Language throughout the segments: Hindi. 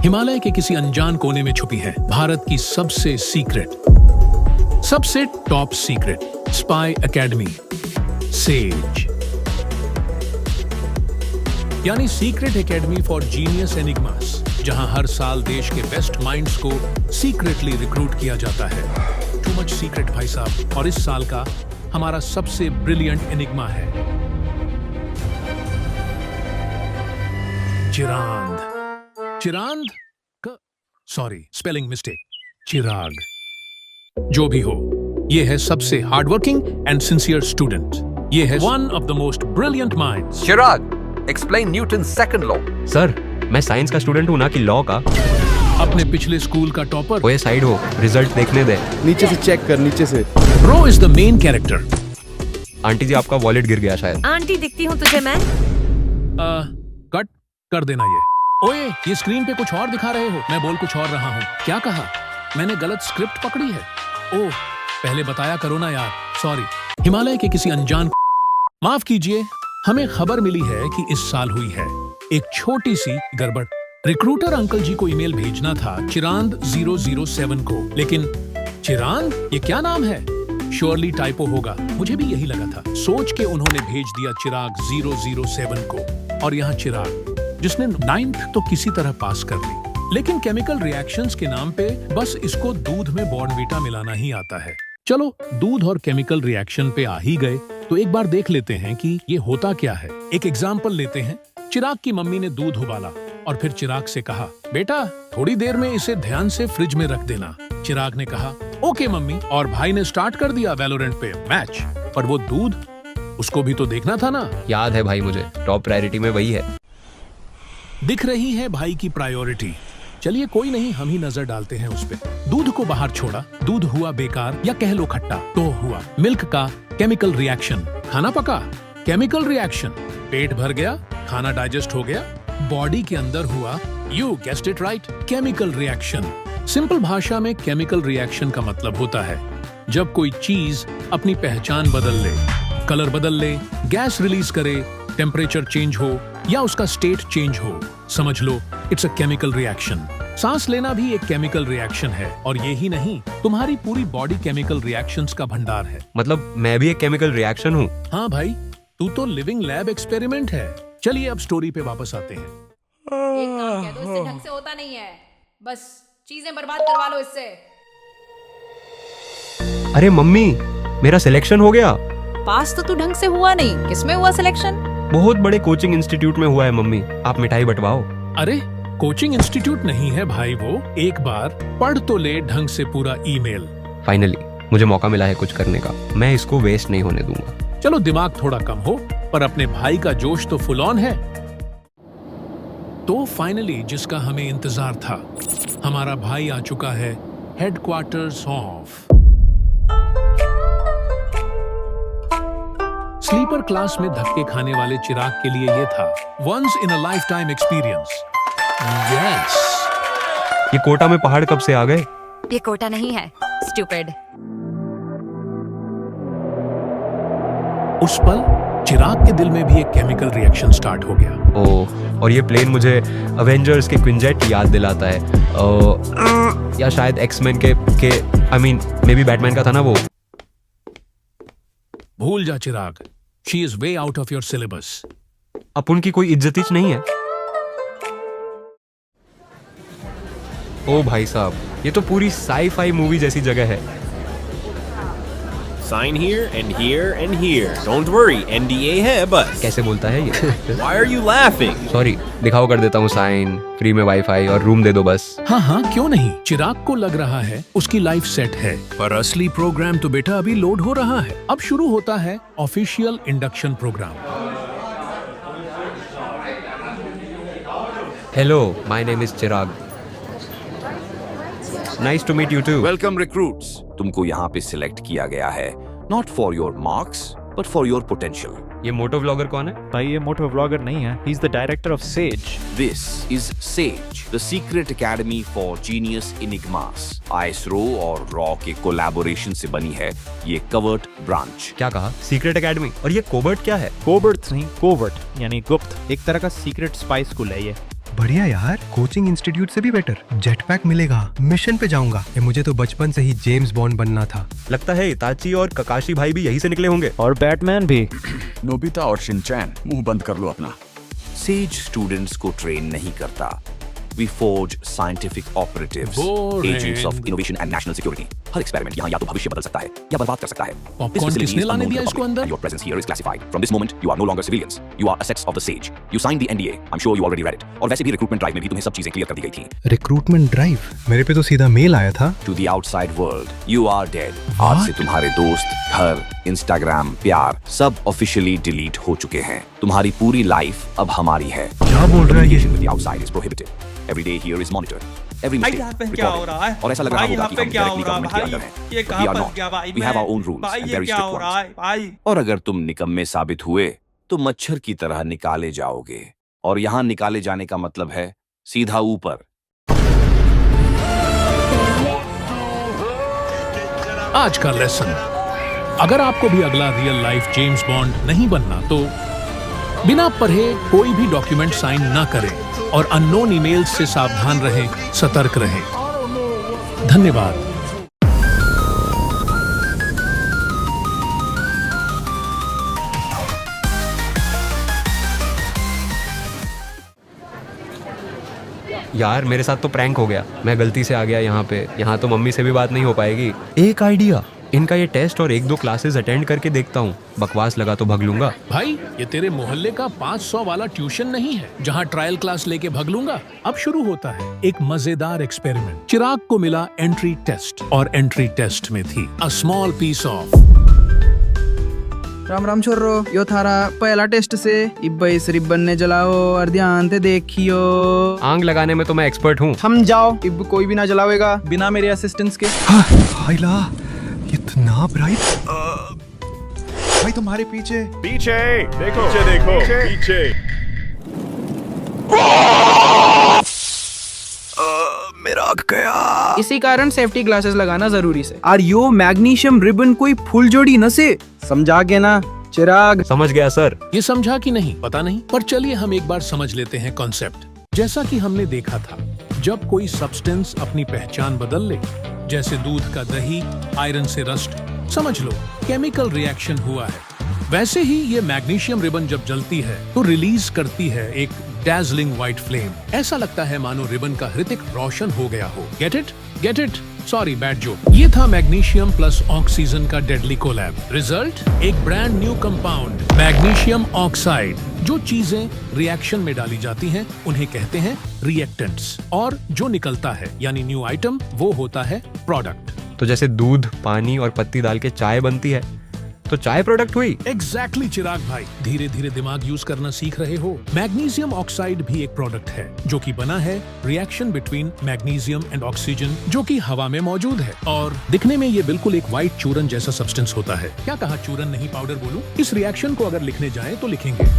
हिमालय के किसी अनजान कोने में छुपी है भारत की सबसे top secret spy academy SAGE, यानी secret academy for genius enigmas, जहां हर साल देश के बेस्ट माइंड्स को सीक्रेटली रिक्रूट किया जाता है। टू मच सीक्रेट भाई साहब। और इस साल का हमारा सबसे ब्रिलियंट एनिग्मा है चिरांद सॉरी, स्पेलिंग मिस्टेक, चिराग। जो भी हो, ये है सबसे हार्डवर्किंग एंड सिंसियर स्टूडेंट। ये है one of the most brilliant minds. Chirag, explain Newton second law. Sir, मैं साइंस का स्टूडेंट हूँ ना कि लॉ का। अपने पिछले स्कूल का टॉपर। वो साइड हो, रिजल्ट देखने दे। नीचे से चेक कर, नीचे से। Bro is the main character. Aunty ji, आपका वॉलेट गिर गया शायद। आंटी दिखती हूँ तुझे मैं? कट कर देना ये। ओए, ये स्क्रीन पे कुछ और दिखा रहे हो, मैं बोल कुछ और रहा हूँ। क्या कहा? मैंने गलत स्क्रिप्ट पकड़ी है। ओह, पहले बताया करो ना यार, सॉरी। हिमालय के किसी अनजान, माफ कीजिए, हमें खबर मिली है कि इस साल हुई है एक छोटी सी गड़बड़। रिक्रूटर अंकल जी को ईमेल भेजना था चिरांद 007 को, लेकिन चिरांद ये क्या नाम है? श्योरली टाइपो होगा, मुझे भी यही लगा था। सोच के उन्होंने भेज दिया चिराग 007 को। और यहाँ चिराग, जिसने 9th तो किसी तरह पास कर ली, लेकिन केमिकल रिएक्शंस के नाम पे बस इसको दूध में बॉर्नवीटा मिलाना ही आता है। चलो, दूध और केमिकल रिएक्शन पे आ ही गए तो एक बार देख लेते हैं कि ये होता क्या है। एक एग्जाम्पल लेते हैं। चिराग की मम्मी ने दूध उबाला और फिर चिराग से कहा, बेटा थोड़ी देर में इसे ध्यान से फ्रिज में रख देना। चिराग ने कहा, ओके मम्मी, और भाई ने स्टार्ट कर दिया वैलोरेंट पे मैच। पर वो दूध, उसको भी तो देखना था ना। याद है भाई मुझे, टॉप प्रायोरिटी में वही है। दिख रही है भाई की प्रायोरिटी। चलिए कोई नहीं, हम ही नजर डालते हैं उस पे। दूध को बाहर छोड़ा, दूध हुआ बेकार या कह लो खट्टा, तो हुआ मिल्क का केमिकल रिएक्शन। खाना पका, केमिकल रिएक्शन। पेट भर गया, खाना डाइजेस्ट हो गया, बॉडी के अंदर हुआ, you guessed it right, chemical reaction. Simple भाषा में केमिकल रिएक्शन का मतलब होता है जब कोई चीज अपनी पहचान बदल ले, कलर बदल ले, गैस रिलीज करे, टेम्परेचर चेंज हो या उसका स्टेट चेंज हो। समझ लो, इट्स अ केमिकल रिएक्शन। सांस लेना भी एक केमिकल रिएक्शन है, और ये ही नहीं, तुम्हारी पूरी बॉडी केमिकल रिएक्शंस का भंडार है। मतलब मैं भी एक केमिकल रिएक्शन हूँ? हाँ भाई, तू तो लिविंग लैब एक्सपेरिमेंट है। चलिए अब स्टोरी पे वापस आते हैं। एक काम कह दो, इससे ढंग से होता नहीं है, बस चीजें बर्बाद करवा लो इससे। अरे मम्मी, मेरा सिलेक्शन हो गया। पास तो तू ढंग से हुआ नहीं, किसमें हुआ सिलेक्शन? बहुत बड़े कोचिंग इंस्टीट्यूट में हुआ है मम्मी, आप मिठाई बंटवाओ। अरे कोचिंग इंस्टीट्यूट नहीं है भाई वो, एक बार पढ़ तो ले ढंग से पूरा ईमेल। फाइनली मुझे मौका मिला है कुछ करने का, मैं इसको वेस्ट नहीं होने दूंगा। चलो, दिमाग थोड़ा कम हो, पर अपने भाई का जोश तो फुल ऑन है। तो फाइनली जिसका हमें इंतजार था, हमारा भाई आ चुका है हेडक्वार्टर्स ऑफ। स्लीपर क्लास में धक्के खाने वाले चिराग के लिए ये था once in a lifetime experience. Yes. ये कोटा में पहाड़ कब से आ गए? ये कोटा नहीं है, स्टूपिड। उस पल चिराग के दिल में भी एक केमिकल रिएक्शन स्टार्ट हो गया। ओह, और ये प्लेन मुझे अवेंजर्स के क्विंजेट याद दिलाता है, या शायद एक्समैन के I mean may be Batman का था ना वो। भूल जा Chirag, she is way out of your syllabus. अपन की कोई इज्जत नहीं है। ओ भाई साहब, ये तो पूरी साई-फाई मूवी जैसी जगह है। Sign here and here and here. Don't worry, NDA है बस। कैसे बोलता है ये? Why are you laughing? Sorry, दिखाओ कर देता हूँ साइन, फ्री में वाईफाई और रूम दे दो बस। हाँ हाँ, क्यों नहीं। चिराग को लग रहा है उसकी लाइफ सेट है, पर असली प्रोग्राम तो बेटा अभी लोड हो रहा है। अब शुरू होता है official induction programme. Hello, my name is Chirag. Nice to meet you too. Welcome recruits, तुमको यहाँ पे सिलेक्ट किया गया है not for your marks but for your potential. ये मोटो व्लॉगर कौन है? भाई ये मोटो व्लॉगर नहीं है, he is the director of SAGE. This is SAGE, the secret academy for genius enigmas. ISRO और रॉ के कोलैबोरेशन से बनी है ये कवर्ट ब्रांच। क्या कहा? Secret academy? और ये कोवर्ट क्या है? कोवर्ट नहीं, कोवर्ट यानी गुप्त, एक तरह का सीक्रेट स्पाई स्कूल है ये। बढ़िया यार, कोचिंग इंस्टीट्यूट से भी बेटर। जेट पैक मिलेगा, मिशन पे जाऊंगा। मुझे तो बचपन से ही जेम्स बॉन्ड बनना था। लगता है इताची और ककाशी भाई भी यहीं से निकले होंगे। और बैटमैन भी। नोबिता और शिनचैन, मुंह बंद कर लो अपना। सेज स्टूडेंट्स को ट्रेन नहीं करता। We forge scientific operatives, Boring. agents of innovation and national security. Her experiment यहाँ या तो भविष्य बदल सकता है या बर्बाद कर सकता है। Popcorn This facility किसने is लाने unknown to दिया the इसको public, अंदर? and your presence here is classified. From this moment, you are no longer civilians. You are assets of the Sage. You signed the NDA. I'm sure you already read it. और वैसे भी रिक्रूटमेंट ड्राइव में भी तुम्हें सब चीजें क्लियर कर दी गई थी। Recruitment drive? मेरे पे तो सीधा मेल आया था। To the outside world, you are dead. आज से तुम्हारे दोस्त, घर, इंस्टाग्राम, प्यार सब ऑफिशियली डिलीट हो चुके हैं। तुम्हारी पूरी लाइफ अब हमारी है। क्या बोल रहा है ये? Communication with the outside is prohibited. Every day here is monitored. Every mistake recorded. और ऐसा लग रहा होगा कि हम डायरेक्टली गवर्नमेंट के अंदर हैं। But we are not. We have our own rules and very strict ones. और अगर तुम निकम्मे साबित हुए तो मच्छर की तरह निकाले जाओगे। और यहाँ निकाले जाने का मतलब है सीधा ऊपर। आज का लेसन, अगर आपको भी अगला रियल लाइफ जेम्स बॉन्ड नहीं बनना तो बिना पढ़े कोई भी डॉक्यूमेंट साइन ना करें और अननोन ईमेल्स से सावधान रहें, सतर्क रहें। धन्यवाद। यार मेरे साथ तो प्रैंक हो गया। मैं गलती से आ गया यहाँ पे। यहाँ तो मम्मी से भी बात नहीं हो पाएगी। एक आइडिया, इनका ये टेस्ट और 1-2 क्लासेस अटेंड करके देखता हूँ। बकवास लगा तो भग लूंगा। भाई, ये तेरे मोहल्ले का 500 वाला ट्यूशन नहीं है जहाँ ट्रायल क्लास लेके भग लूंगा। अब शुरू होता है एक मजेदार एक्सपेरिमेंट। चिराग को मिला एंट्री टेस्ट और एंट्री टेस्ट में थी a small piece of. Ram Ram छोरो, यो थारा पहला टेस्ट से। इब्बा इस रिबन ने जलाओ और ध्यान से देखियो। आग लगाने में तो मैं एक्सपर्ट हूँ। थम जाओ, इब कोई भी ना जलावेगा बिना मेरे असिस्टेंस के। हाइला, इतना ब्राइट। भाई तुम्हारे पीछे। पीछे देखो, पीछे देखो, पीछे। मेरा आग गया। इसी कारण सेफ्टी ग्लासेस लगाना जरूरी से। और यो मैग्नीशियम रिबन कोई फुल जोड़ी न से, समझा के ना चिराग? समझ गया सर। ये समझा कि नहीं पता नहीं, पर चलिए हम एक बार समझ लेते हैं कॉन्सेप्ट। जैसा कि हमने देखा था, जब कोई सब्सटेंस अपनी पहचान बदल ले, जैसे दूध का दही आयरन से रस्ट, समझ लो केमिकल रिएक्शन हुआ है। वैसे ही ये मैग्नीशियम रिबन जब जलती है तो रिलीज करती है एक डैज़लिंग व्हाइट फ्लेम। ऐसा लगता है मानो रिबन का हृतिक रोशन हो गया हो। Get it? Get it? Sorry, bad joke. ये था मैग्नीशियम प्लस ऑक्सीजन का डेडली कोलैब। रिजल्ट, एक brand new compound magnesium oxide. जो चीजें रिएक्शन में डाली जाती हैं उन्हें कहते हैं रिएक्टेंट्स, और जो निकलता है यानी न्यू आइटम वो होता है प्रोडक्ट। तो जैसे दूध, पानी और पत्ती डाल के चाय बनती है तो चाय प्रोडक्ट हुई। एग्जैक्टली चिराग भाई, धीरे धीरे दिमाग यूज करना सीख रहे हो। मैग्नीशियम ऑक्साइड भी एक प्रोडक्ट है जो कि बना है reaction between magnesium and oxygen, जो कि हवा में मौजूद है। और दिखने में ये बिल्कुल एक व्हाइट चूरन जैसा सब्सटेंस होता है। क्या कहा, चूरन नहीं पाउडर बोलूं? इस रिएक्शन को अगर लिखने जाएं तो लिखेंगे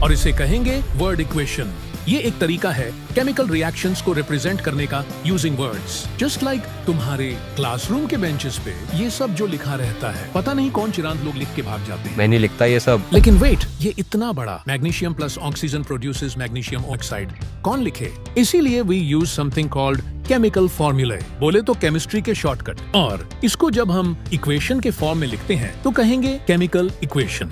और इसे कहेंगे वर्ड इक्वेशन। ये एक तरीका है केमिकल रिएक्शंस को रिप्रेजेंट करने का यूजिंग वर्ड्स। जस्ट लाइक तुम्हारे क्लासरूम के बेंचेस पे ये सब जो लिखा रहता है, पता नहीं कौन चिरांद लोग लिख के भाग जाते हैं। मैं नहीं लिखता ये सब। लेकिन वेट, ये इतना बड़ा magnesium plus oxygen produces magnesium oxide, कौन लिखे? इसीलिए we use something called chemical formulae, बोले तो केमिस्ट्री के शॉर्टकट। और इसको जब हम इक्वेशन के फॉर्म में लिखते हैं तो कहेंगे केमिकल इक्वेशन।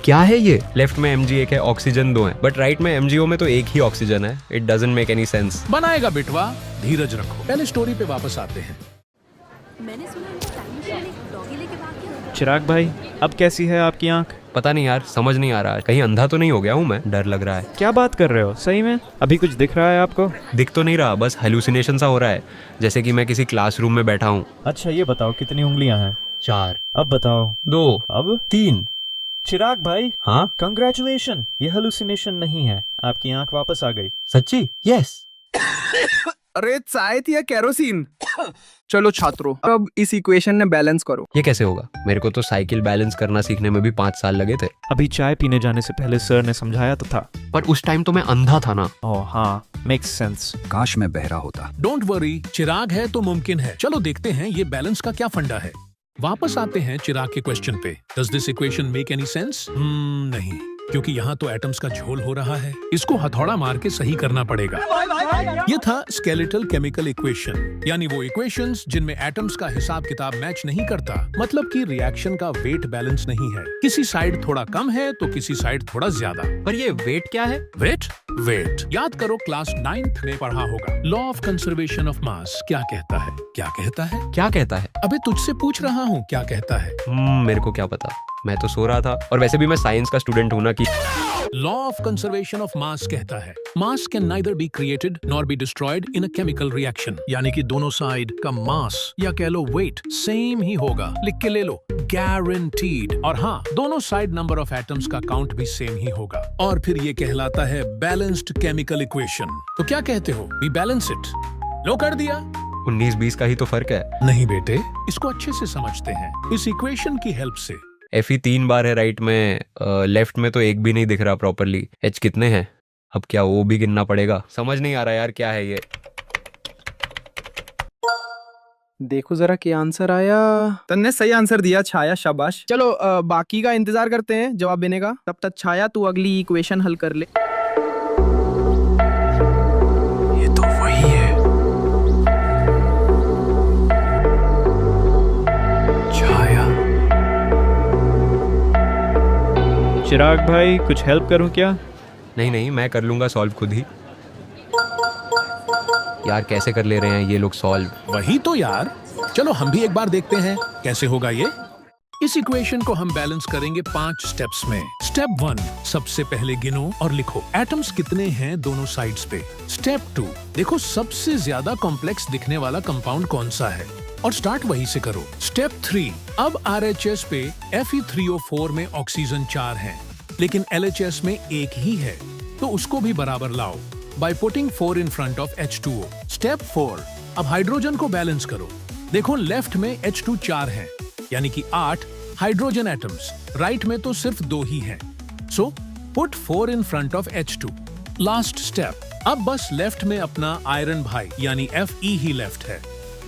क्या है ये? लेफ्ट में Mg एक है, ऑक्सीजन 2 है, बट राइट में MgO में तो एक ही ऑक्सीजन है। It doesn't make any sense. बनाएगा बिटवा, धीरज रखो। पहले स्टोरी पे वापस आते हैं। मैंने सुना है टाइम मशीन एक डॉगी लेके भाग गया। चिराग भाई, अब कैसी है आपकी आंख? पता नहीं यार, समझ नहीं आ रहा। कहीं अंधा तो नहीं हो गया हूँ मैं? डर लग रहा है। क्या बात कर रहे हो? सही में अभी कुछ दिख रहा है आपको? दिख तो नहीं रहा, बस हेलुसिनेशन सा हो रहा है, जैसे कि मैं किसी क्लासरूम में बैठा हूँ। अच्छा ये बताओ, कितनी उंगलियां हैं? 4। अब बताओ। 2। अब 3। चिराग भाई, हाँ कंग्रेचुलेशन, ये हेलुसिनेशन नहीं है, आपकी आंख वापस आ गई। सच्ची? यस। अरे चाय थी या केरोसिन? चलो छात्रों, अब इस इक्वेशन ने बैलेंस करो। ये कैसे होगा? मेरे को तो साइकिल बैलेंस करना सीखने में भी 5 साल लगे थे। अभी चाय पीने जाने से पहले सर ने समझाया तो था। पर उस टाइम तो मैं अंधा था ना। ओह हाँ, मेक्स सेंस। काश मैं बहरा होता। डोंट वरी, चिराग है तो मुमकिन है। चलो देखते हैं ये बैलेंस का क्या फंडा है। वापस आते हैं चिराग के क्वेश्चन पे। Does this equation make any sense? नहीं। क्योंकि यहाँ तो एटम्स का झोल हो रहा है। इसको हथौड़ा मार के सही करना पड़ेगा। ये था स्केलेटल केमिकल इक्वेशन, यानी वो इक्वेशंस जिनमें एटम्स का हिसाब किताब मैच नहीं करता, मतलब कि रिएक्शन का वेट बैलेंस नहीं है। किसी साइड थोड़ा कम है तो किसी साइड थोड़ा ज्यादा। पर ये वेट क्या है? वेट याद करो, क्लास 9th में पढ़ा होगा। Law of conservation of mass क्या कहता है? क्या कहता है? अबे तुझसे पूछ रहा हूँ, क्या कहता है? मेरे को क्या पता, मैं तो सो रहा था। और वैसे भी मैं साइंस का स्टूडेंट हूं ना कि law of conservation of mass कहता है मास can neither be created nor be destroyed in a chemical reaction, यानी कि दोनों साइड का मास या कह लो वेट सेम ही होगा। लिख के ले लो, गारंटीड। और हाँ, दोनों साइड नंबर ऑफ एटम्स का काउंट भी सेम ही होगा। और फिर ये कहलाता है बैलेंस्ड केमिकल इक्वेशन। तो क्या कहते हो? We balance it. लो कर दिया। 19-20 का ही तो फर्क है। नहीं बेटे, इसको अच्छे से समझते हैं इस इक्वेशन की हेल्प से। Fe 3 बार है राइट में, लेफ्ट में तो एक भी नहीं दिख रहा प्रॉपरली। H कितने हैं? अब क्या वो भी गिनना पड़ेगा? समझ नहीं आ रहा यार, क्या है ये? देखो जरा क्या आंसर आया। तन्ने सही आंसर दिया छाया, शाबाश। चलो बाकी का इंतजार करते हैं जवाब देने का। तब तक छाया तू अगली इक्वेशन हल कर ले। ये तो वही है। छाया। चिराग भाई कुछ हेल्प करूं क्या? नहीं, मैं कर लूंगा सॉल्व खुद ही। यार कैसे कर ले रहे हैं ये लोग सॉल्व? वही तो यार। चलो हम भी एक बार देखते हैं कैसे होगा ये। इस इक्वेशन को हम बैलेंस करेंगे 5 स्टेप्स में। स्टेप 1, सबसे पहले गिनो और लिखो एटम्स कितने हैं दोनों साइड्स पे। स्टेप 2, देखो सबसे ज्यादा कॉम्प्लेक्स दिखने वाला कंपाउंड कौन सा है और स्टार्ट वहीं से करो। स्टेप 3, अब RHS पे Fe3O4 में ऑक्सीजन 4 है, लेकिन LHS में 1 ही है, तो उसको भी बराबर लाओ by putting 4 in front of H2O। Step 4, अब हाइड्रोजन को बैलेंस करो। देखो लेफ्ट में H2 4 है, यानी कि 8 हाइड्रोजन एटम्स, राइट में तो सिर्फ 2 ही हैं, so put 4 in front of H2। Last step, अब बस लेफ्ट में अपना आयरन भाई यानी Fe ही लेफ्ट है,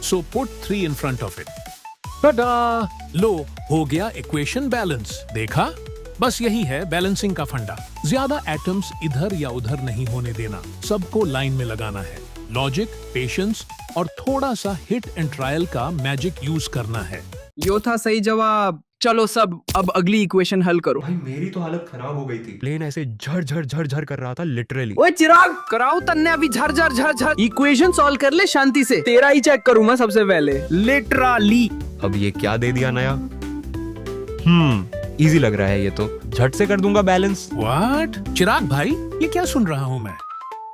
so put 3 in front of it. Ta da! लो, हो गया इक्वेशन बैलेंस। देखा, बस यही है बैलेंसिंग का फंडा। ज्यादा एटम्स इधर या उधर नहीं होने देना, सबको लाइन में लगाना है। लॉजिक, पेशेंस और थोड़ा सा हिट एंड ट्रायल का मैजिक यूज करना है। यो था सही जवाब। चलो सब अब अगली इक्वेशन हल करो। भाई मेरी तो हालत खराब हो गई थी। प्लेन ऐसे झर कर रहा था लिटरली। ओए चिराग, कराओ तन्ने अभी झर। इक्वेशन सॉल्व कर ले शांति से। तेरा ही चेक करूँ मैं सबसे पहले, लिटरली। अब ये क्या दे दिया नया? इजी लग रहा है ये तो। झट से कर दूंगा बैलेंस। व्हाट? चिराग भाई, ये क्या सुन रहा हूँ मैं?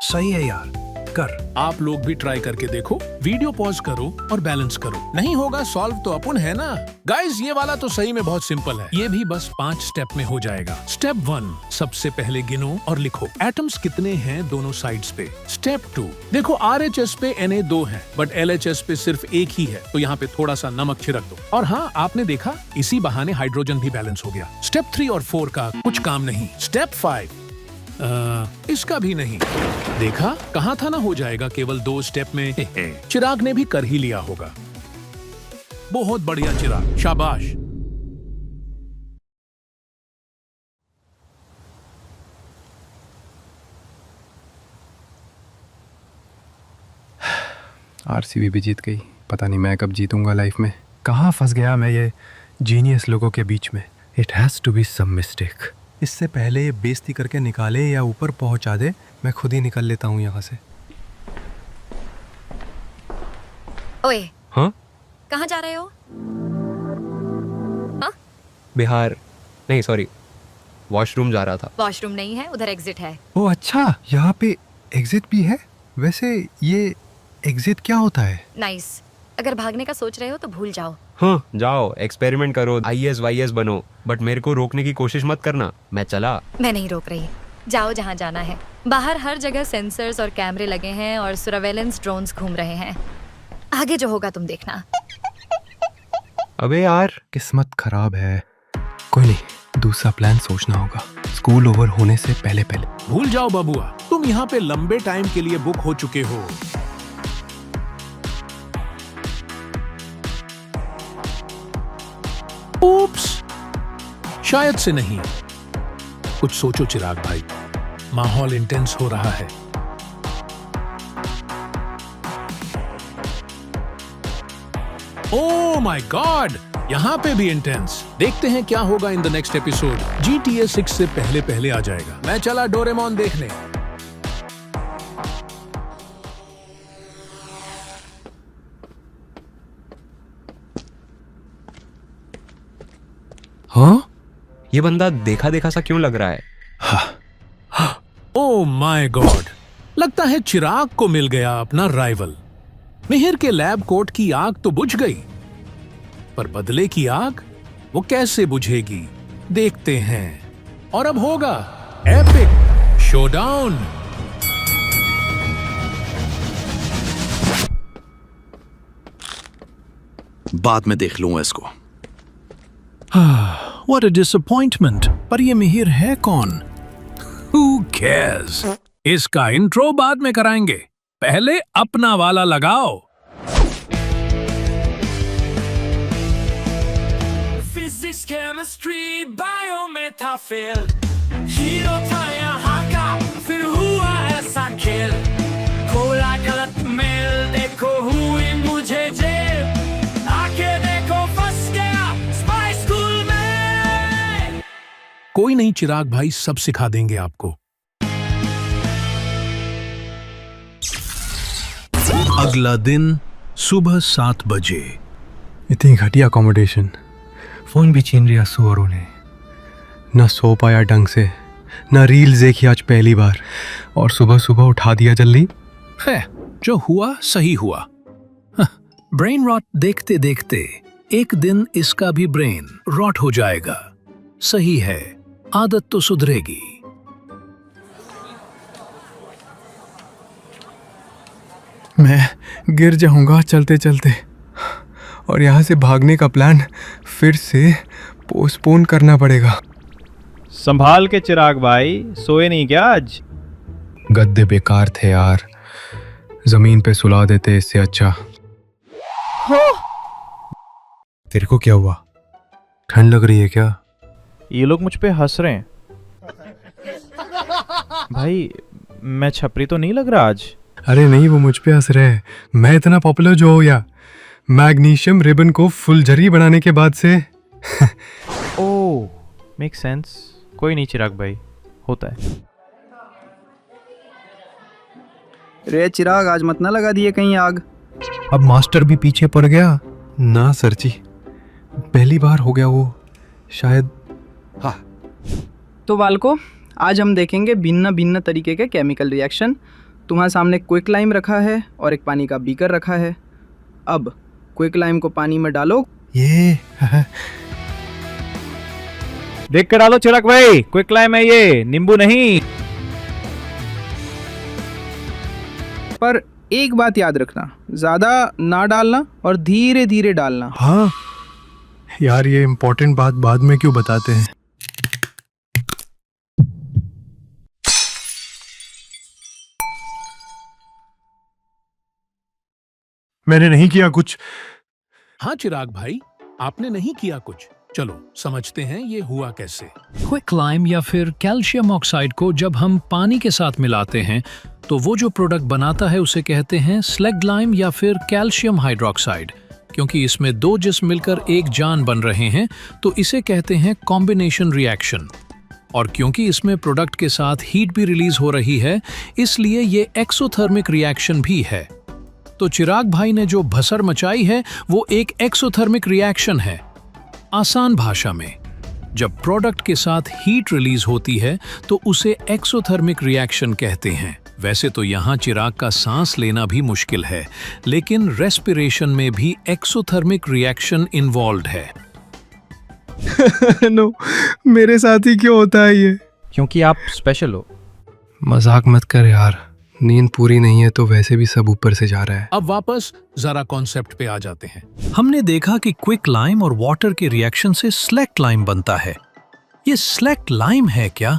सही है यार, कर। आप लोग भी ट्राई करके देखो, वीडियो पॉज करो और बैलेंस करो। नहीं होगा सॉल्व तो अपन है ना। गाइस, ये वाला तो सही में बहुत सिंपल है, ये भी बस 5 स्टेप में हो जाएगा। स्टेप 1, सबसे पहले गिनो और लिखो एटम्स कितने हैं दोनों साइड्स पे। स्टेप 2, देखो RHS पे Na2 है, बट LHS पे सिर्फ 1 ही है, तो यहाँ पे थोड़ा सा नमक छिड़क दो। और हाँ, आपने देखा, इसी बहाने हाइड्रोजन भी बैलेंस हो गया। स्टेप 3 और 4 का कुछ काम नहीं। स्टेप 5, इसका भी नहीं। देखा, कहा था ना हो जाएगा केवल 2 स्टेप में। चिराग ने भी कर ही लिया होगा। बहुत बढ़िया चिराग, शाबाश। RCB भी जीत गई। पता नहीं मैं कब जीतूंगा लाइफ में। कहाँ फंस गया मैं ये जीनियस लोगों के बीच में। It has to be some mistake. इससे पहले ये बेइज्जती करके निकाले या ऊपर पहुंचा दे, मैं खुद ही निकल लेता हूँ यहाँ से। ओए, हाँ? कहाँ जा रहे हो? हाँ? बिहार नहीं, सॉरी, वॉशरूम जा रहा था। वॉशरूम नहीं है, उधर एग्जिट है। ओ अच्छा, यहाँ पे एग्जिट भी है। वैसे ये एग्जिट क्या होता है? नाइस। अगर भागने का सोच रहे हो तो भूल जाओ। हाँ, जाओ एक्सपेरिमेंट करो, IAS YAS बनो, बट मेरे को रोकने की कोशिश मत करना। मैं चला। मैं नहीं रोक रही, जाओ जहाँ जाना है। बाहर हर जगह सेंसर्स और कैमरे लगे हैं और सर्वेलेंस ड्रोन्स घूम रहे हैं। आगे जो होगा तुम देखना। अबे यार, किस्मत खराब है। कोई नहीं, दूसरा प्लान सोचना होगा। स्कूल ओवर होने से पहले भूल जाओ बबुआ, तुम यहाँ पे लंबे टाइम के लिए बुक हो चुके हो। उप्स, शायद से नहीं। कुछ सोचो चिराग भाई, माहौल इंटेंस हो रहा है। ओह माय गॉड, यहाँ पे भी इंटेंस। देखते हैं क्या होगा in the next episode. GTA 6 से पहले आ जाएगा। मैं चला डोरेमोन देखने। हाँ, ये बंदा देखा देखा सा क्यों लग रहा है? ओह माय गॉड, लगता है चिराग को मिल गया अपना राइवल। मिहिर के लैब कोट की आग तो बुझ गई, पर बदले की आग वो कैसे बुझेगी, देखते हैं। और अब होगा एपिक शोडाउन। बाद में देख लूंगा इसको। What a disappointment। पर ये मिहिर है कौन? Who cares? इसका इंट्रो बाद में कराएंगे, पहले अपना वाला लगाओ। फिजिक्स, केमिस्ट्री, बायो में था फेल, हीरो था यहाँ का, फिर हुआ ऐसा खेल, खोला गलत मेल, देखो हुई मुझे जेल, आके देखो फंस गया स्पाई स्कूल में। कोई नहीं चिराग भाई, सब सिखा देंगे आपको। अगला दिन सुबह 7 बजे। इतनी घटिया अकोमोडेशन, फोन भी छीन लिया सुअरों ने। न सो पाया ढंग से, न रील्स देखी आज पहली बार, और सुबह सुबह उठा दिया जल्दी। है, जो हुआ सही हुआ। ब्रेन रॉट देखते देखते एक दिन इसका भी ब्रेन रॉट हो जाएगा। सही है, आदत तो सुधरेगी। मैं गिर जाऊंगा चलते चलते, और यहाँ से भागने का प्लान फिर से पोस्टपोन करना पड़ेगा। संभाल के चिराग भाई, सोए नहीं क्या आज? गद्दे बेकार थे यार, जमीन पे सुला देते इससे अच्छा। तेरे को क्या हुआ? ठंड लग रही है क्या? ये लोग मुझ पे हंस रहे हैं। भाई मैं छपरी तो नहीं लग रहा आज? अरे नहीं, वो मुझ पे हंस रहे हैं। मैं इतना पॉपुलर जो हो गया मैग्नीशियम रिबन को फुलझड़ी बनाने के बाद से। ओह, मेक सेंस। कोई नहीं चिराग भाई, होता है। रे चिराग, आज मत ना लगा दिए कहीं आग। अब मास्टर भी पीछे पड़ गया ना सर जी, पहली बार हो गया वो शायद। हाँ, तो बालको, आज हम देखेंगे भिन्न भिन्न तरीके के केमिकल रिएक्शन। तुम्हारे सामने क्विक लाइम रखा है और एक पानी का बीकर रखा है। अब क्विक लाइम को पानी में डालो। ये देख कर डालो चिराग भाई, क्विक लाइम है ये, नींबू नहीं। पर एक बात याद रखना, ज्यादा ना डालना और धीरे धीरे डालना। हाँ यार, ये इम्पोर्टेंट बात बाद में क्यों बताते हैं? मैंने नहीं किया कुछ। हाँ चिराग भाई, आपने नहीं किया कुछ। चलो समझते हैं ये हुआ कैसे। क्विक लाइम या फिर कैल्शियम ऑक्साइड को जब हम पानी के साथ मिलाते हैं तो वो जो प्रोडक्ट बनाता है उसे कहते हैं स्लैग लाइम या फिर कैल्शियम हाइड्रोक्साइड। क्योंकि इसमें दो जिस्म मिलकर एक जान बन रहे हैं तो इसे कहते हैं कॉम्बिनेशन रिएक्शन। और क्योंकि इसमें प्रोडक्ट के साथ हीट भी रिलीज हो रही है, इसलिए ये एक्सोथर्मिक रिएक्शन भी है। तो चिराग भाई ने जो भसड़ मचाई है वो एक एक्सोथर्मिक रिएक्शन है। आसान भाषा में, जब प्रोडक्ट के साथ हीट रिलीज होती है तो उसे एक्सोथर्मिक रिएक्शन कहते हैं। वैसे तो यहाँ चिराग का सांस लेना भी मुश्किल है, लेकिन रेस्पिरेशन में भी एक्सोथर्मिक रिएक्शन इन्वॉल्व है। नो, मेरे साथ ही क्यों होता है ये? क्योंकि आप स्पेशल हो। मजाक मत कर यार, नींद पूरी नहीं है तो वैसे भी सब ऊपर से जा रहा है। अब वापस जरा कॉन्सेप्ट पे आ जाते हैं। हमने देखा कि क्विक लाइम और वाटर के रिएक्शन से स्लैक्ट लाइम बनता है। ये स्लैक्ट लाइम है क्या?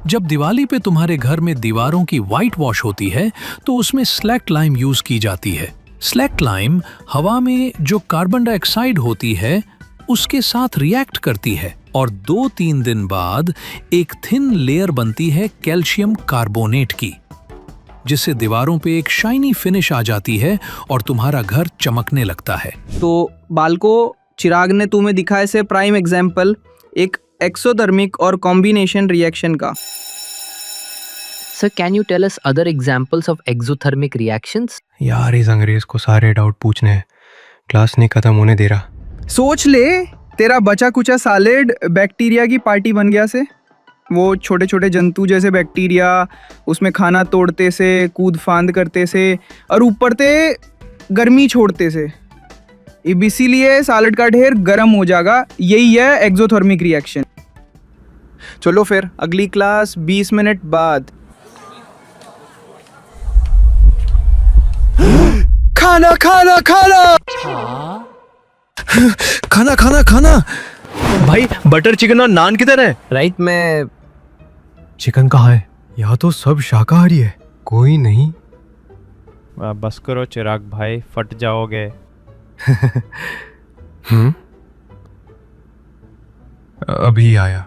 जब दिवाली पे तुम्हारे घर में दीवारों की व्हाइट वॉश होती है तो उसमें स्लैक्ट लाइम यूज की जाती है। स्लैक्ट लाइम हवा में जो कार्बन डाइऑक्साइड होती है उसके साथ रिएक्ट करती है और 2-3 दिन बाद एक थिन लेयर बनती है कैल्शियम कार्बोनेट की, जिससे दीवारों पे एक शाइनी फिनिश आ जाती है और तुम्हारा घर चमकने लगता है। तो बालको, चिराग ने तुम्हें दिखाया से प्राइम एग्जाम्पल एक एक्सोथर्मिक और कॉम्बिनेशन रिएक्शन का। Sir, can you tell us other examples of exothermic reactions? यार इस अंग्रेज को सारे डाउट पूछने हैं, क्लास नहीं खत्म होने दे रहा। सोच ले, तेरा बचा कुचा सैलेड बैक्टीरिया की पार्टी बन गया से। वो छोटे छोटे जंतु जैसे बैक्टीरिया उसमें खाना तोड़ते से, कूद फांद करते से और ऊपर ते गर्मी छोड़ते से। अब इसीलिए सैलेड का ढेर गर्म हो जाएगा। यही है एक्सोथर्मिक रिएक्शन। चलो फिर अगली क्लास 20 मिनट बाद। खाना खाना खाना खाना खाना खाना। भाई बटर चिकन और नान किधर है? राइट में। चिकन कहाँ है? यहाँ तो सब शाकाहारी है। कोई नहीं। बस करो चिराग भाई, फट जाओगे। अभी आया।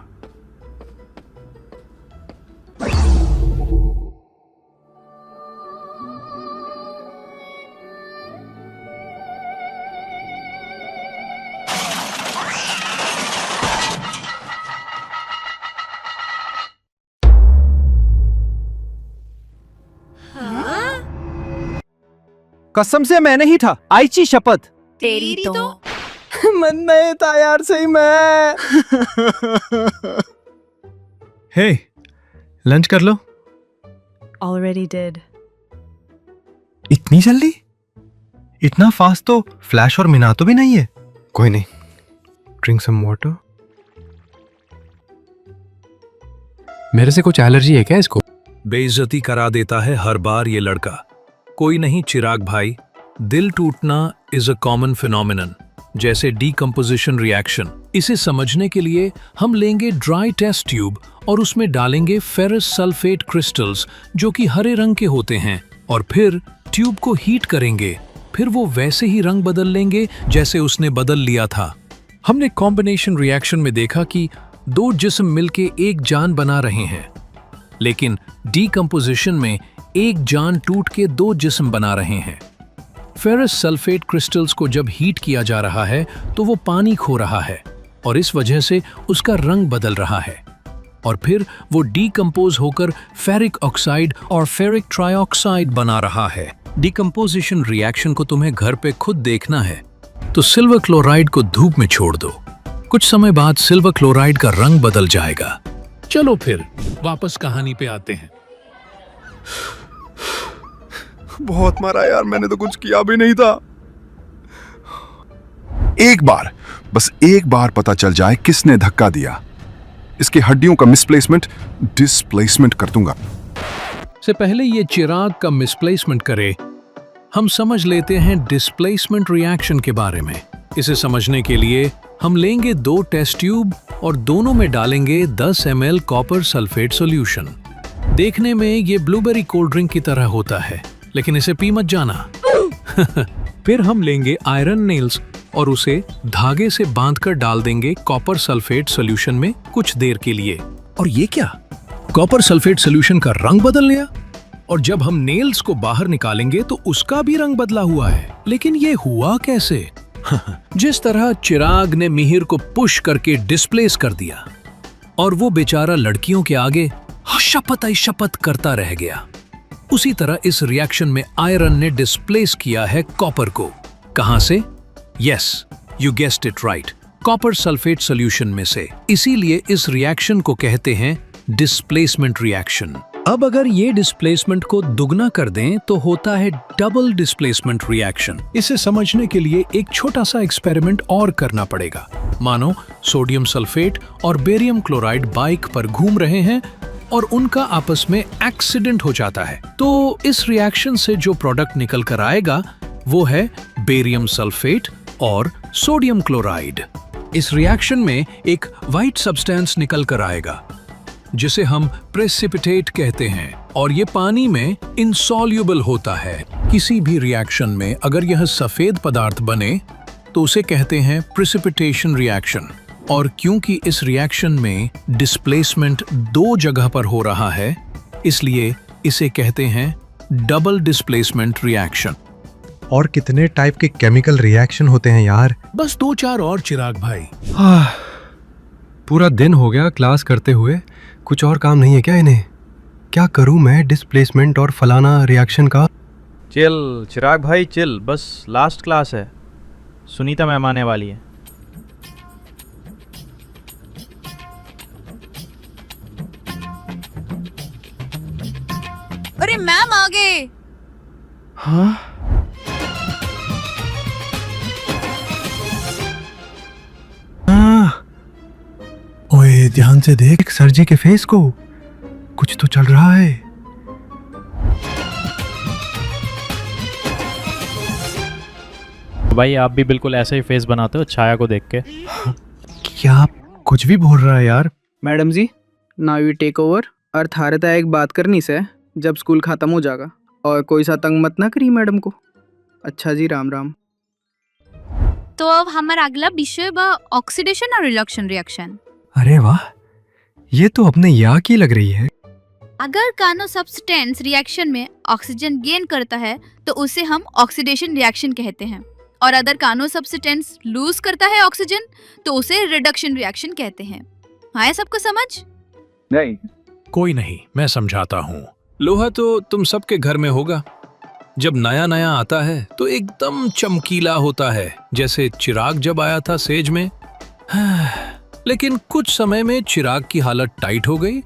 कसम से मैं नहीं था, आईची शपथ। तेरी तो मन नहीं था यार, सही में। हे, लंच कर लो। Already did. इतनी जल्दी? इतना फास्ट तो फ्लैश और मिनातो भी नहीं है। कोई नहीं, ड्रिंक सम वाटर। मेरे से कुछ एलर्जी है क्या इसको? बेइज्जती करा देता है हर बार ये लड़का। कोई नहीं चिराग भाई, दिल टूटना इज अ कॉमन फिनोमिनन, जैसे डीकम्पोजिशन रिएक्शन। इसे समझने के लिए हम लेंगे ड्राई टेस्ट ट्यूब और उसमें डालेंगे फेरस सल्फेट क्रिस्टल्स जो कि हरे रंग के होते हैं, और फिर ट्यूब को हीट करेंगे। फिर वो वैसे ही रंग बदल लेंगे जैसे उसने बदल लिया था। हमने कॉम्बिनेशन रिएक्शन में देखा कि 2 जिस्म मिलके एक जान बना रहे हैं, लेकिन डीकम्पोजिशन में एक जान टूट के 2 जिस्म बना रहे हैं। फेरस सल्फेट क्रिस्टल्स को जब हीट किया जा रहा है तो वो पानी खो रहा है और इस वजह से उसका रंग बदल रहा है, और फिर वो डीकम्पोज होकर फेरिक ऑक्साइड और फेरिक ट्राइऑक्साइड बना रहा है। डीकम्पोजिशन रिएक्शन को तुम्हें घर पे खुद देखना है तो सिल्वर क्लोराइड को धूप में छोड़ दो। कुछ समय बाद सिल्वर क्लोराइड का रंग बदल जाएगा। चलो फिर वापस कहानी पे आते हैं। बहुत मारा यार, मैंने तो कुछ किया भी नहीं था। एक बार, बस एक बार पता चल जाए किसने धक्का दिया, इसकी हड्डियों का मिसप्लेसमेंट डिस्प्लेसमेंट कर दूंगा। से पहले ये चिराग का मिसप्लेसमेंट करे, हम समझ लेते हैं डिस्प्लेसमेंट रिएक्शन के बारे में। इसे समझने के लिए हम लेंगे 2 टेस्ट ट्यूब और दोनों में डालेंगे 10 ml कॉपर सल्फेट सॉल्यूशन। देखने में ये ब्लूबेरी कोल्ड ड्रिंक की तरह होता है, लेकिन इसे पी मत जाना। फिर हम लेंगे आयरन नेल्स और उसे धागे से बांधकर डाल देंगे कॉपर सल्फेट सॉल्यूशन में कुछ देर के लिए। और ये क्या, कॉपर सल्फेट सॉल्यूशन का रंग बदल गया, और जब हम नेल्स को बाहर निकालेंगे तो उसका भी रंग बदला हुआ है। लेकिन ये हुआ कैसे? जिस तरह चिराग ने मिहिर को पुश करके डिस्प्लेस कर दिया और वो बेचारा लड़कियों के आगे शपथ करता रह गया, उसी तरह इस रिएक्शन में आयरन ने डिस्प्लेस किया है कॉपर को। कहां से? Yes, you guessed it right, copper sulphate solution में से। इसीलिए इस रिएक्शन को कहते हैं डिस्प्लेसमेंट रिएक्शन। अब अगर ये डिस्प्लेसमेंट को दुगना कर दें तो होता है डबल डिस्प्लेसमेंट रिएक्शन। इसे समझने के लिए एक छोटा सा एक्सपेरिमेंट और करना पड़ेगा। मानो सोडियम सल्फेट और बेरियम क्लोराइड बाइक पर घूम रहे हैं और उनका आपस में एक्सीडेंट हो जाता है, तो इस रिएक्शन से जो प्रोडक्ट निकल कर आएगा वो है बेरियम सल्फेट और सोडियम क्लोराइड। इस रिएक्शन में एक वाइट सब्सटेंस निकल कर आएगा जिसे हम प्रेसिपिटेट कहते हैं, और ये पानी में इनसॉल्युबल होता है। किसी भी रिएक्शन में अगर यह सफेद पदार्थ बने तो उसे कहते हैं प्रिसिपिटेशन रिएक्शन। और क्योंकि इस रिएक्शन में डिस्प्लेसमेंट दो जगह पर हो रहा है, इसलिए इसे कहते हैं डबल डिस्प्लेसमेंट रिएक्शन। और कितने टाइप के केमिकल रिएक्शन होते हैं यार? बस 2-4 और चिराग भाई। पूरा दिन हो गया क्लास करते हुए, कुछ और काम नहीं है क्या इन्हें? क्या करूं मैं डिस्प्लेसमेंट और फलाना रिएक्शन का? चिल चिराग भाई चिल, बस लास्ट क्लास है, सुनीता मैम आने वाली है। अरे मैम आ गए। हाँ ओए ध्यान से देख सर जी के फेस को, कुछ तो चल रहा है। भाई आप भी बिल्कुल ऐसा ही फेस बनाते हो छाया को देख के। क्या कुछ भी बोल रहा है यार? Madam ji, now you take over. अर्थारता एक बात करनी से जब स्कूल खत्म हो जाएगा, और कोई सा तंग मत ना करी मैडम को। अच्छा जी, राम राम। तो अब हमारा अगला विषय बा ऑक्सीडेशन और रिडक्शन रिएक्शन। अरे वाह, ये तो अपने यहाँ की लग रही है। अगर कानो सब्सटेंस रिएक्शन में ऑक्सीजन गेन करता है तो उसे हम ऑक्सीडेशन रिएक्शन कहते हैं, और अगर कानो सब्सटेंस लूज करता है ऑक्सीजन तो उसे रिडक्शन रिएक्शन कहते हैं। आया सबको समझ? नहीं, कोई नहीं, मैं समझाता हूँ। लोहा तो तुम सबके घर में होगा। जब नया नया आता है तो एकदम चमकीला होता है, जैसे चिराग जब आया था सेज में। लेकिन कुछ समय में चिराग की हालत टाइट हो गई,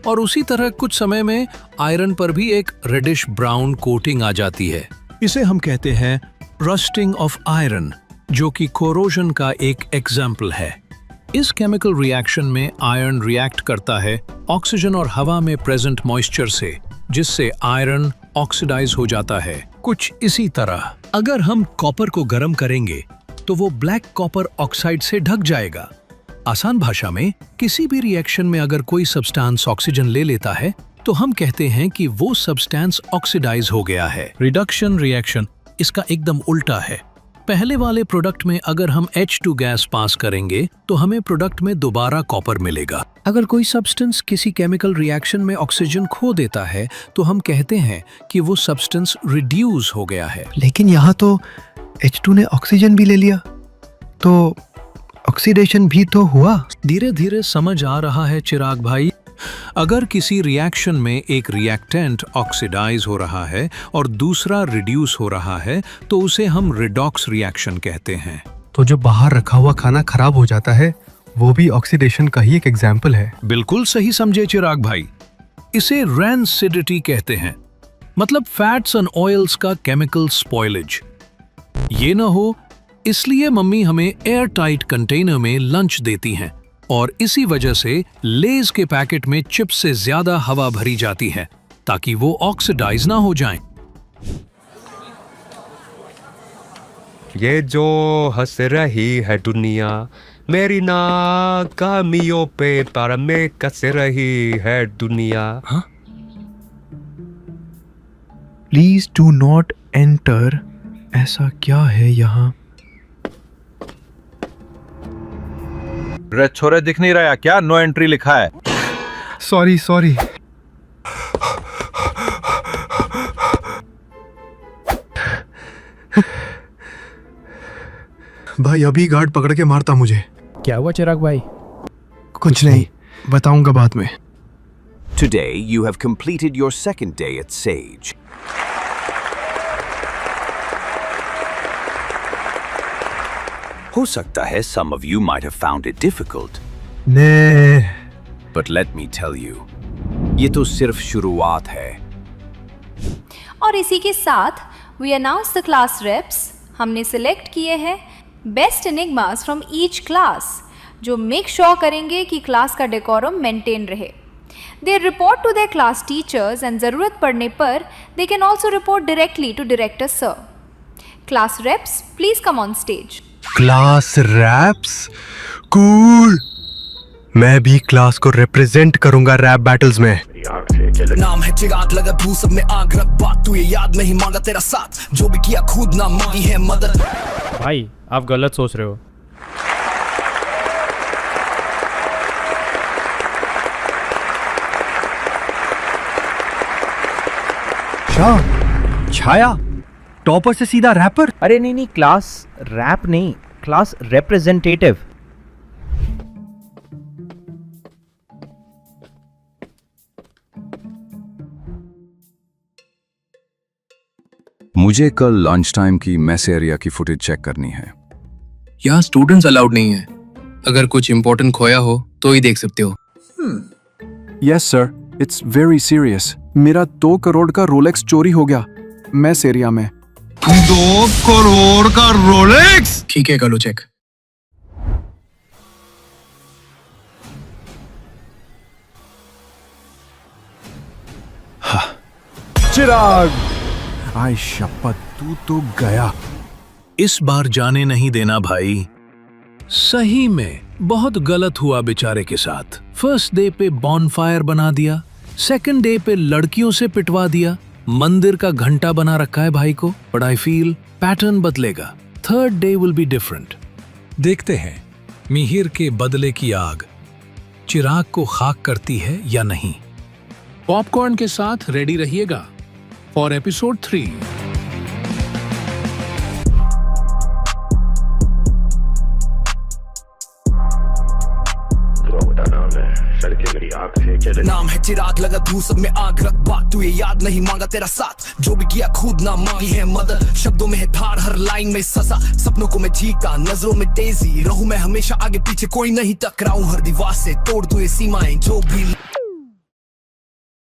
और उसी तरह कुछ समय में आयरन पर भी एक रेडिश ब्राउन कोटिंग आ जाती है। इसे हम कहते हैं रस्टिंग ऑफ आयरन, जो कि कोरोजन का एक एग्जाम्पल है। इस केमिकल रिएक्शन में आयरन रिएक्ट करता है ऑक्सीजन और हवा में प्रेजेंट मॉइस्चर से, जिससे आयरन ऑक्सीडाइज हो जाता है। कुछ इसी तरह अगर हम कॉपर को गर्म करेंगे तो वो ब्लैक कॉपर ऑक्साइड से ढक जाएगा। आसान भाषा में, किसी भी रिएक्शन में अगर कोई सब्सटेंस ऑक्सीजन ले लेता है तो हम कहते हैं कि वो सब्सटेंस ऑक्सीडाइज हो गया है। रिडक्शन रिएक्शन इसका एकदम उल्टा है। पहले वाले प्रोडक्ट में अगर हम H2 गैस पास करेंगे तो हमें प्रोडक्ट में दोबारा कॉपर मिलेगा। अगर कोई सब्सटेंस किसी केमिकल रिएक्शन में ऑक्सीजन खो देता है तो हम कहते हैं कि वो सब्सटेंस रिड्यूस हो गया है। लेकिन यहाँ तो H2 ने ऑक्सीजन भी ले लिया, तो ऑक्सीडेशन भी तो हुआ। धीरे धीरे समझ आ रहा है चिराग भाई। अगर किसी रिएक्शन में एक रिएक्टेंट ऑक्सीडाइज हो रहा है और दूसरा रिड्यूस हो रहा है तो उसे हम रिडॉक्स रिएक्शन कहते हैं। तो जो बाहर रखा हुआ खाना खराब हो जाता है वो भी ऑक्सीडेशन का ही एक एग्जाम्पल है। बिल्कुल सही समझे चिराग भाई। इसे रैंसिडिटी कहते हैं, मतलब फैट्स एंड ऑयल्स का केमिकल स्पॉइलेज। ये ना हो इसलिए मम्मी हमें एयर टाइट कंटेनर में लंच देती हैं, और इसी वजह से लेज के पैकेट में चिप्स से ज्यादा हवा भरी जाती है ताकि वो ऑक्सीडाइज ना हो जाएं। ये जो हंस रही है दुनिया मेरी नाकामियों पे पर में कस रही है दुनिया। हाँ? Please do not enter. ऐसा क्या है यहाँ? रे छोरे दिख नहीं रहा क्या? नो एंट्री लिखा है। सॉरी। भाई अभी गार्ड पकड़ के मारता मुझे। क्या हुआ चिराग भाई? कुछ नहीं, बताऊंगा बाद में। Today you have completed your second day at Sage. हो सकता है some of you might have found it difficult. ने But let me tell you, ये तो सिर्फ शुरुआत है। और इसी के साथ we announce the class reps। हमने सिलेक्ट किए हैं best enigmas from each class, जो मेक श्योर करेंगे कि क्लास का डेकोरम मेंटेन रहे। They report to their class teachers and ज़रूरत पड़ने पर they can also report directly to director sir. Class reps please come on stage. Class reps? Cool. मैं भी क्लास को रिप्रेजेंट करूंगा रैप बैटल्स में। नाम है चिराग, लगा तू सब में आग रख बात, तू ये याद नहीं मांगा तेरा साथ, जो भी किया खुद ना मांगी है मदद। भाई आप गलत सोच रहे हो। छाया टॉपर से सीधा रैपर। अरे नहीं, क्लास रैप नहीं, क्लास रिप्रेजेंटेटिव। मुझे कल लंच टाइम की मेस एरिया की फुटेज चेक करनी है। यहाँ स्टूडेंट्स अलाउड नहीं है। अगर कुछ इम्पोर्टेंट खोया हो तो ही देख सकते हो। Yes sir, it's very serious. मेरा 2 करोड़ का रोलेक्स चोरी हो गया मेस एरिया में। 2 करोड़ का रोलेक्स? ठीक है, करो चेक। चिराग, आय शपथ, तू तो गया। इस बार जाने नहीं देना भाई। सही में बहुत गलत हुआ बेचारे के साथ। फर्स्ट डे पे बॉनफायर बना दिया, सेकंड डे पे लड़कियों से पिटवा दिया, मंदिर का घंटा बना रखा है भाई को। बट आई फील पैटर्न बदलेगा। Third day will be different. देखते हैं मिहिर के बदले की आग चिराग को खाक करती है या नहीं। पॉपकॉर्न के साथ रेडी रहिएगा फॉर एपिसोड 3। नाम है चिराग, लगा तू सब में आग, रख बात तू ये याद नहीं, मांगा तेरा साथ जो भी किया खुद ना मांगी है मदद। शब्दों में है धार, हर लाइन में सजा, सपनों को मैं जीता, नजरों में तेजी रहूं मैं हमेशा, आगे पीछे कोई नहीं टकराऊं, हर दीवार से तोड़ दूं ये सीमाएं जो भी